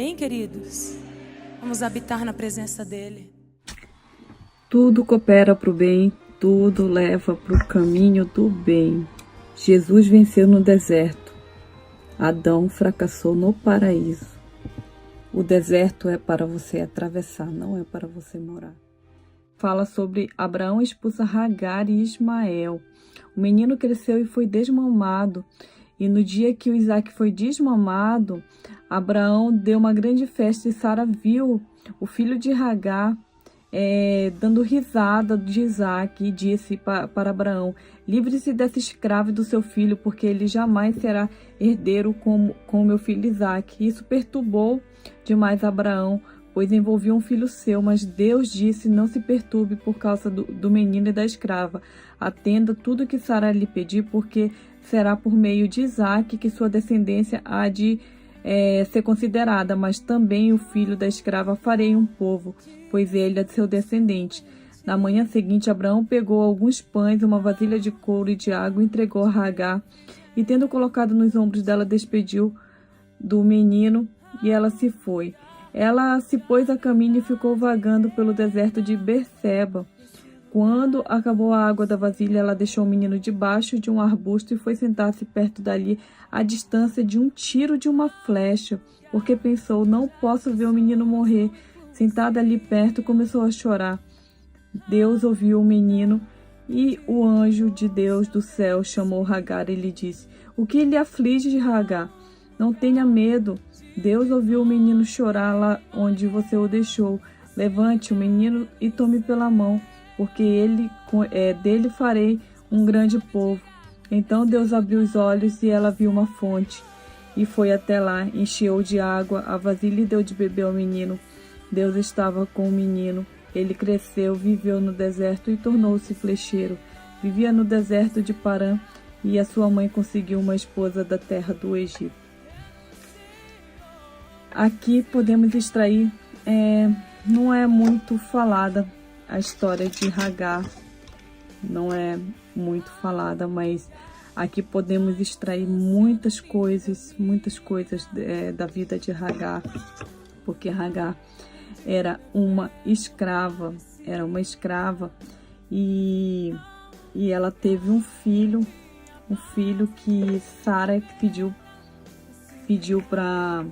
Bem, queridos, vamos habitar na presença dele. Tudo coopera para o bem, tudo leva para o caminho do bem. Jesus venceu no deserto. Adão fracassou no paraíso. O deserto é para você atravessar, não é para você morar. Fala sobre Abraão expulsa Hagar e Ismael. O menino cresceu e foi desmamado. E no dia que o Isaac foi desmamado, Abraão deu uma grande festa e Sara viu o filho de Hagar dando risada de Isaac e disse para Abraão: livre-se dessa escrava e do seu filho, porque ele jamais será herdeiro com meu filho Isaac. Isso perturbou demais Abraão, pois envolvia um filho seu, mas Deus disse: não se perturbe por causa do menino e da escrava. Atenda tudo que Sara lhe pedir, porque será por meio de Isaac que sua descendência há de ser considerada, mas também o filho da escrava farei um povo, pois ele é seu descendente. Na manhã seguinte, Abraão pegou alguns pães, uma vasilha de couro e de água, entregou a Hagar, e tendo colocado nos ombros dela, despediu do menino, e ela se foi. Ela se pôs a caminho e ficou vagando pelo deserto de Berseba. Quando acabou a água da vasilha, ela deixou o menino debaixo de um arbusto e foi sentar-se perto dali, à distância de um tiro de uma flecha, porque pensou: não posso ver o menino morrer. Sentada ali perto, começou a chorar. Deus ouviu o menino e o anjo de Deus do céu chamou Hagar e lhe disse: o que lhe aflige, Hagar? Não tenha medo. Deus ouviu o menino chorar lá onde você o deixou. Levante o menino e tome pela mão, porque dele farei um grande povo. Então Deus abriu os olhos e ela viu uma fonte, e foi até lá, encheu de água a vasilha e deu de beber ao menino. Deus estava com o menino. Ele cresceu, viveu no deserto e tornou-se flecheiro. Vivia no deserto de Parã, e a sua mãe conseguiu uma esposa da terra do Egito. Aqui podemos extrair, não é muito falada a história de Hagar, não é muito falada, mas aqui podemos extrair muitas coisas da vida de Hagar, porque Hagar era uma escrava, e ela teve um filho que Sara pediu para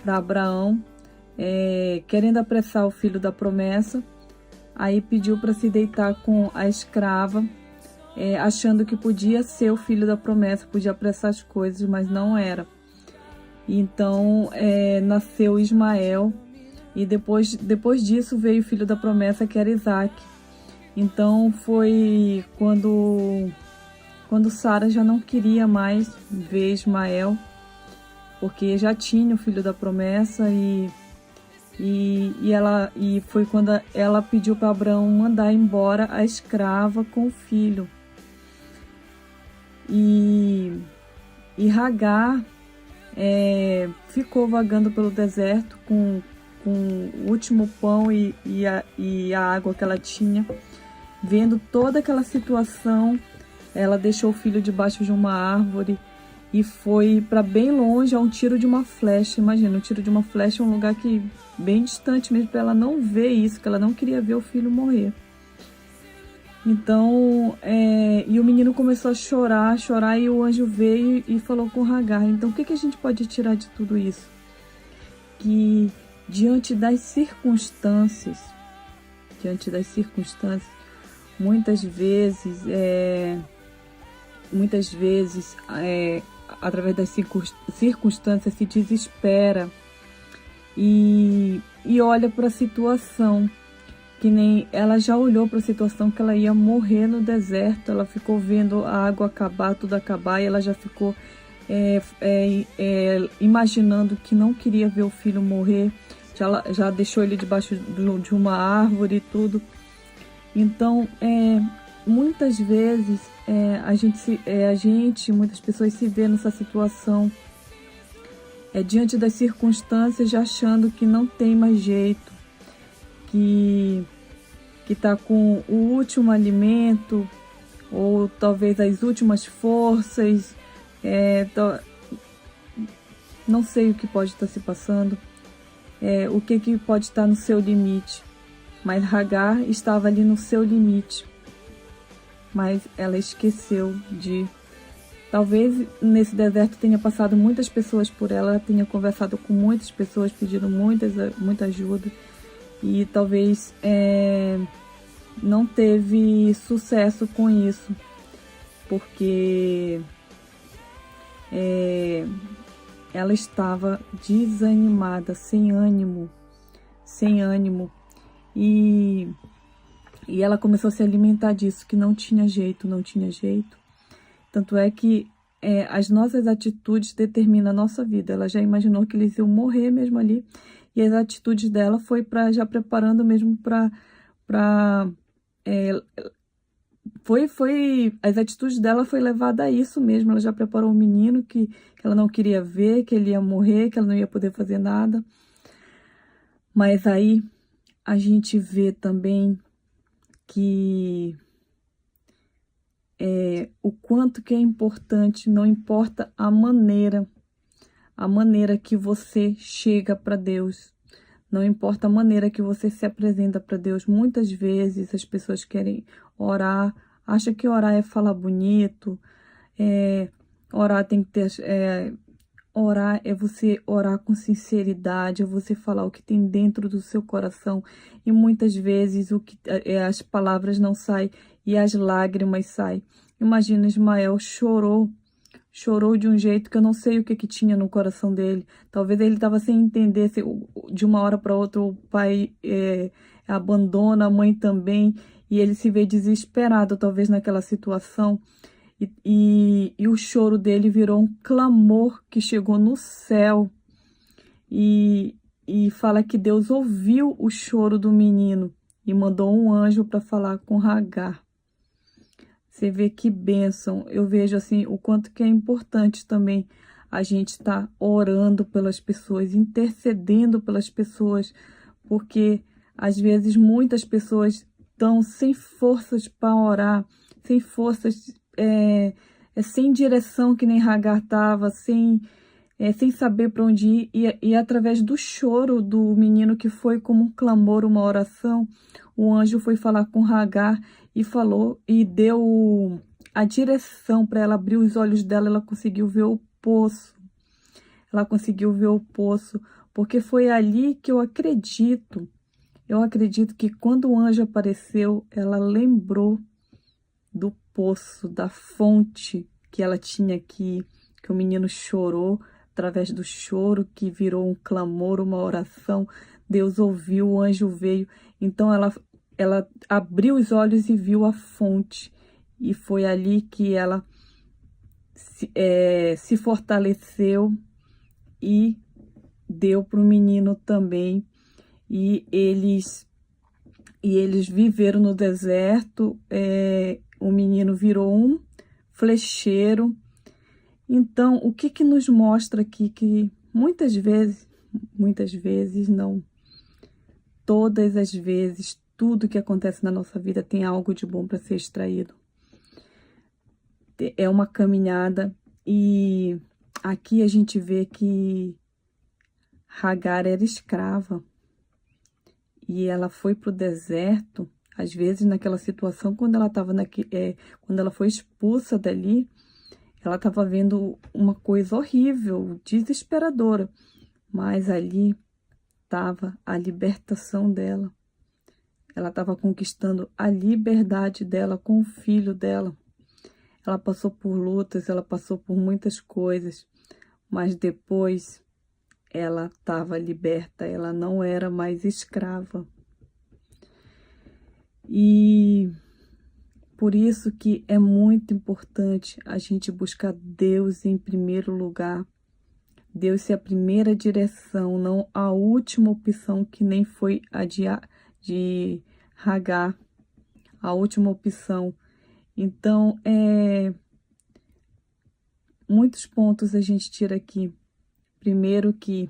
Abraão, querendo apressar o filho da promessa. Aí pediu para se deitar com a escrava, achando que podia ser o filho da promessa, podia apressar as coisas, mas não era. Então nasceu Ismael, e depois disso veio o filho da promessa, que era Isaac. Então foi quando Sara já não queria mais ver Ismael, porque já tinha o filho da promessa, e foi quando ela pediu para Abraão mandar embora a escrava com o filho. E Hagar ficou vagando pelo deserto com o último pão e a água que ela tinha. Vendo toda aquela situação, ela deixou o filho debaixo de uma árvore e foi para bem longe, a um tiro de uma flecha. Imagina, um tiro de uma flecha é um lugar que bem distante mesmo, para ela não ver isso, que ela não queria ver o filho morrer. Então, e o menino começou a chorar, e o anjo veio e falou com Hagar. Então, o que a gente pode tirar de tudo isso? Que diante das circunstâncias, muitas vezes, através das circunstâncias, se desespera e olha para a situação, que nem ela já olhou para a situação que ela ia morrer no deserto. Ela ficou vendo a água acabar, tudo acabar, e ela já ficou imaginando que não queria ver o filho morrer. Já deixou ele debaixo de uma árvore e tudo. Então, muitas vezes muitas pessoas se vê nessa situação, diante das circunstâncias, já achando que não tem mais jeito, que está com o último alimento, ou talvez as últimas forças, não sei o que pode estar se passando, o que pode estar no seu limite. Mas Hagar estava ali no seu limite. Mas ela esqueceu de... Talvez nesse deserto tenha passado muitas pessoas por ela, tenha conversado com muitas pessoas, pedindo muita ajuda. E talvez não teve sucesso com isso. Porque ela estava desanimada, sem ânimo. E ela começou a se alimentar disso, que não tinha jeito. Tanto é que as nossas atitudes determinam a nossa vida. Ela já imaginou que eles iam morrer mesmo ali. E as atitudes dela foi já preparando mesmo as atitudes dela foi levada a isso mesmo. Ela já preparou um menino que ela não queria ver, que ele ia morrer, que ela não ia poder fazer nada. Mas aí a gente vê também que o quanto que é importante, não importa a maneira que você chega para Deus, não importa a maneira que você se apresenta para Deus. Muitas vezes as pessoas querem orar, acham que orar é falar bonito, orar tem que ter... Orar é você orar com sinceridade, é você falar o que tem dentro do seu coração. E muitas vezes as palavras não saem e as lágrimas saem. Imagina, Ismael chorou de um jeito que eu não sei o que tinha no coração dele. Talvez ele estava sem entender, de uma hora para outra o pai abandona, a mãe também, e ele se vê desesperado talvez naquela situação. E o choro dele virou um clamor que chegou no céu. E fala que Deus ouviu o choro do menino e mandou um anjo para falar com Hagar. Você vê que bênção. Eu vejo assim o quanto que é importante também a gente estar orando pelas pessoas, intercedendo pelas pessoas, porque às vezes muitas pessoas estão sem forças para orar, sem forças, sem direção, que nem Hagar estava, sem saber para onde ir. E através do choro do menino, que foi como um clamor, uma oração, o anjo foi falar com Hagar e falou e deu a direção para ela abrir os olhos dela. Ela conseguiu ver o poço. Porque foi ali que eu acredito que quando o anjo apareceu, ela lembrou do poço, da fonte que ela tinha aqui, que o menino chorou, através do choro que virou um clamor, uma oração. Deus ouviu, o anjo veio. Então ela abriu os olhos e viu a fonte. E foi ali que ela se fortaleceu e deu para o menino também. E eles viveram no deserto. O menino virou um flecheiro. Então, o que nos mostra aqui? Que muitas vezes não, todas as vezes, tudo que acontece na nossa vida tem algo de bom para ser extraído. É uma caminhada, e aqui a gente vê que Hagar era escrava. E ela foi para o deserto, às vezes naquela situação, quando ela foi expulsa dali, ela estava vendo uma coisa horrível, desesperadora. Mas ali estava a libertação dela. Ela estava conquistando a liberdade dela com o filho dela. Ela passou por lutas, ela passou por muitas coisas, mas depois ela estava liberta, ela não era mais escrava. E por isso que é muito importante a gente buscar Deus em primeiro lugar. Deus ser a primeira direção, não a última opção, que nem foi a de Hagar, a última opção. Então, muitos pontos a gente tira aqui. Primeiro, que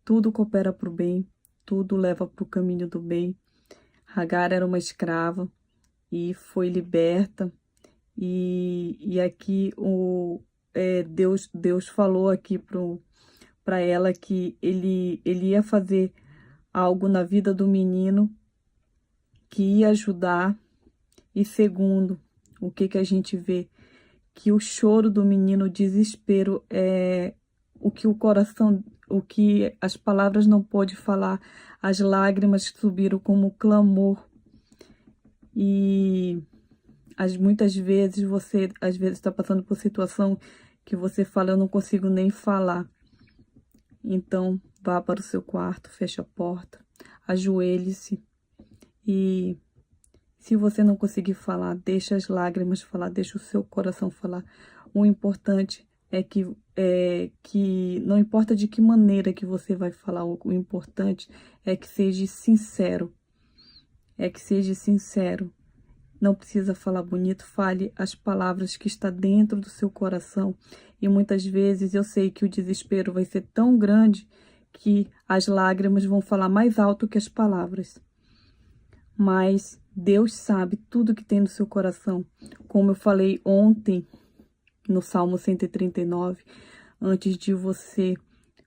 tudo coopera para o bem, tudo leva para o caminho do bem. Hagar era uma escrava e foi liberta. E aqui Deus falou aqui pro para ela que ele ia fazer algo na vida do menino que ia ajudar. E segundo, o que a gente vê? Que o choro do menino, o desespero, é o que o coração, o que as palavras não pôde falar, as lágrimas subiram como clamor. E muitas vezes você está passando por situação que você fala, eu não consigo nem falar. Então, vá para o seu quarto, feche a porta, ajoelhe-se e se você não conseguir falar, deixa as lágrimas falar, deixa o seu coração falar. O importante é que não importa de que maneira que você vai falar, o importante é que seja sincero. É que seja sincero. Não precisa falar bonito, fale as palavras que está dentro do seu coração. E muitas vezes eu sei que o desespero vai ser tão grande que as lágrimas vão falar mais alto que as palavras. Mas Deus sabe tudo que tem no seu coração. Como eu falei ontem no Salmo 139, antes de você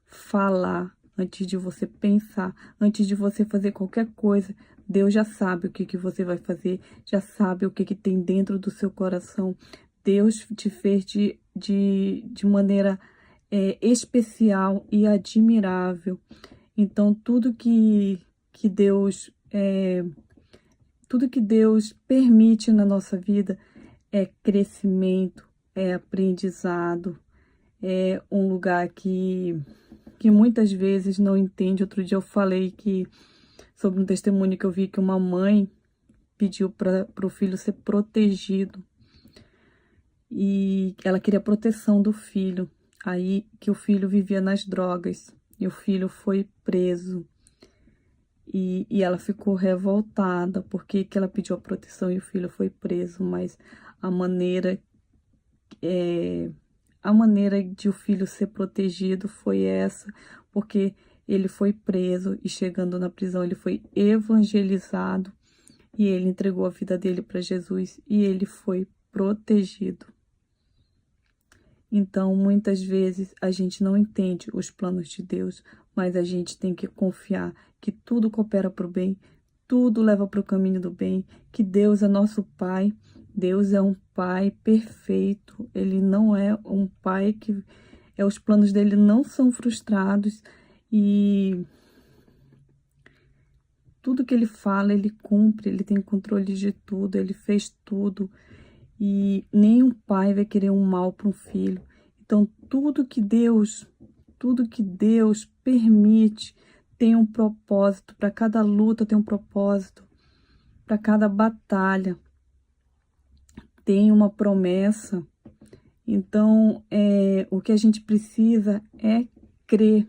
falar, antes de você pensar, antes de você fazer qualquer coisa, Deus já sabe o que você vai fazer, já sabe o que tem dentro do seu coração. Deus te fez de maneira especial e admirável. Então, tudo que Deus permite na nossa vida é crescimento, é aprendizado, é um lugar que muitas vezes não entende. Outro dia eu falei sobre um testemunho que eu vi que uma mãe pediu para o filho ser protegido e ela queria proteção do filho. Aí que o filho vivia nas drogas e o filho foi preso. E ela ficou revoltada porque que ela pediu a proteção e o filho foi preso, mas a maneira de o filho ser protegido foi essa, porque ele foi preso e chegando na prisão ele foi evangelizado e ele entregou a vida dele para Jesus e ele foi protegido. Então, muitas vezes a gente não entende os planos de Deus, mas a gente tem que confiar que tudo coopera para o bem, tudo leva para o caminho do bem, que Deus é nosso Pai. Deus é um Pai perfeito, Ele não é um Pai que... os planos dele não são frustrados e tudo que Ele fala, Ele cumpre, Ele tem controle de tudo, Ele fez tudo e nenhum pai vai querer um mal para um filho. Então, tudo que Deus permite tem um propósito, para cada luta tem um propósito, para cada batalha tem uma promessa. Então, o que a gente precisa é crer.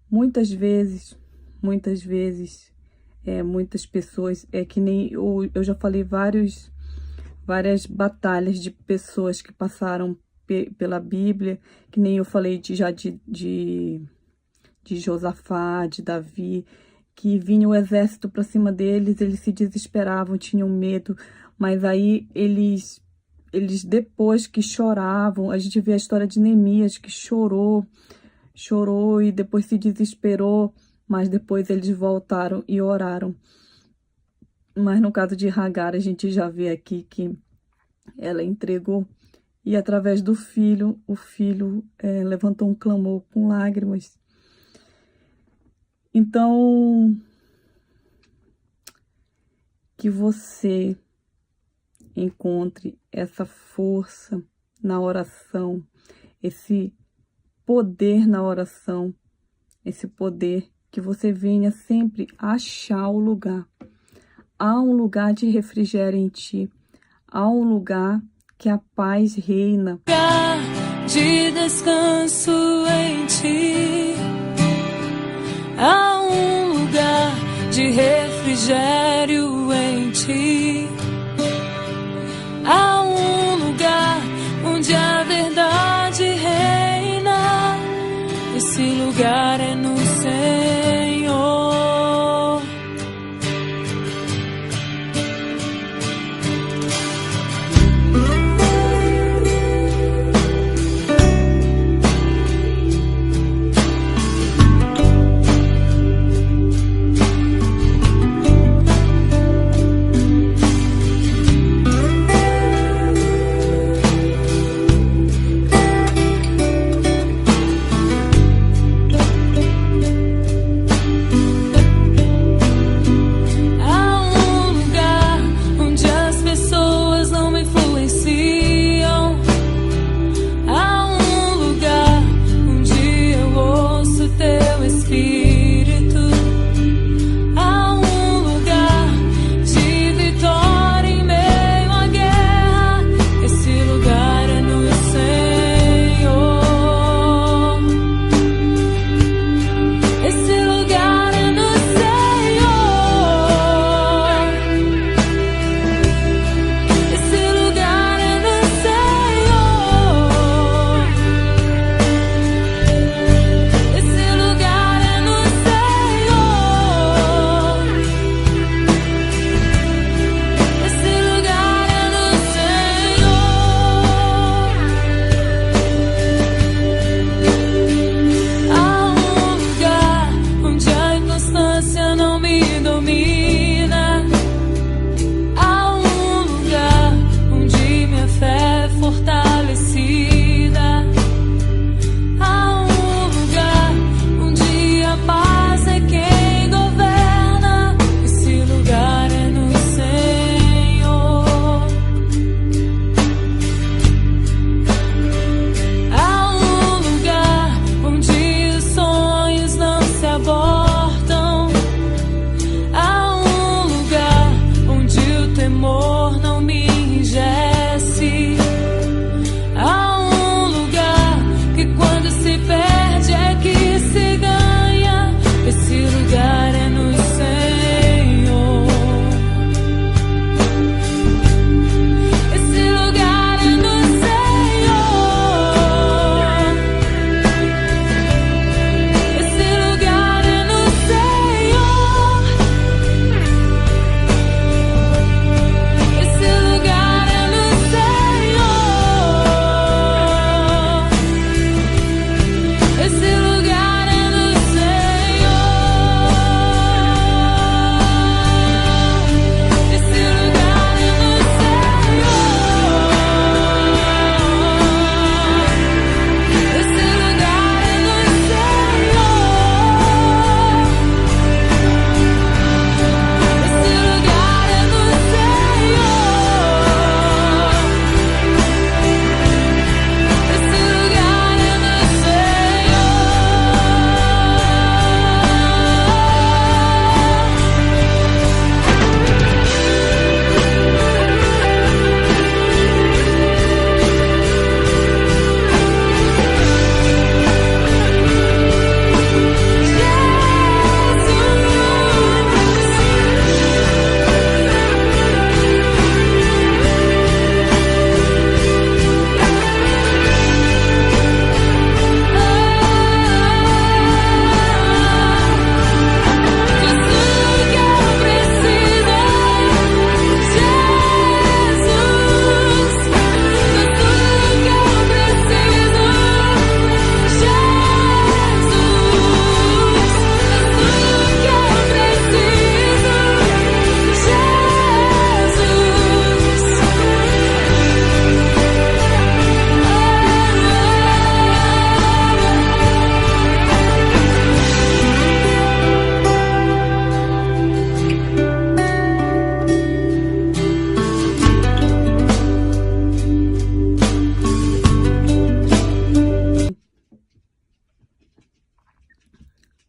Muitas vezes, muitas pessoas, que nem eu já falei várias batalhas de pessoas que passaram pela Bíblia, que nem eu falei de Josafá, de Davi, que vinha o exército para cima deles, eles se desesperavam, tinham medo, mas aí eles depois que choravam, a gente vê a história de Neemias, que chorou e depois se desesperou, mas depois eles voltaram e oraram. Mas no caso de Hagar, a gente já vê aqui que ela entregou e através do filho, o filho levantou um clamor com lágrimas. Então, que você encontre essa força na oração, esse poder na oração, esse poder que você venha sempre achar o lugar. Há um lugar de refrigério em ti, há um lugar que a paz reina. Lugar de descanso em ti, há um lugar de refrigério em ti, há um lugar onde a verdade reina, esse lugar é no Senhor.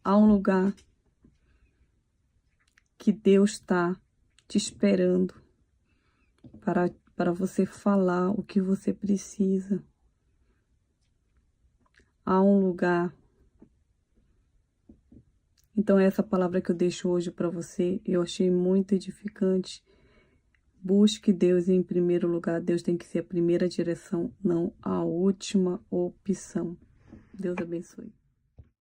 Há um lugar que Deus está te esperando para você falar o que você precisa. Há um lugar. Então essa palavra que eu deixo hoje para você, eu achei muito edificante. Busque Deus em primeiro lugar. Deus tem que ser a primeira direção, não a última opção. Deus abençoe.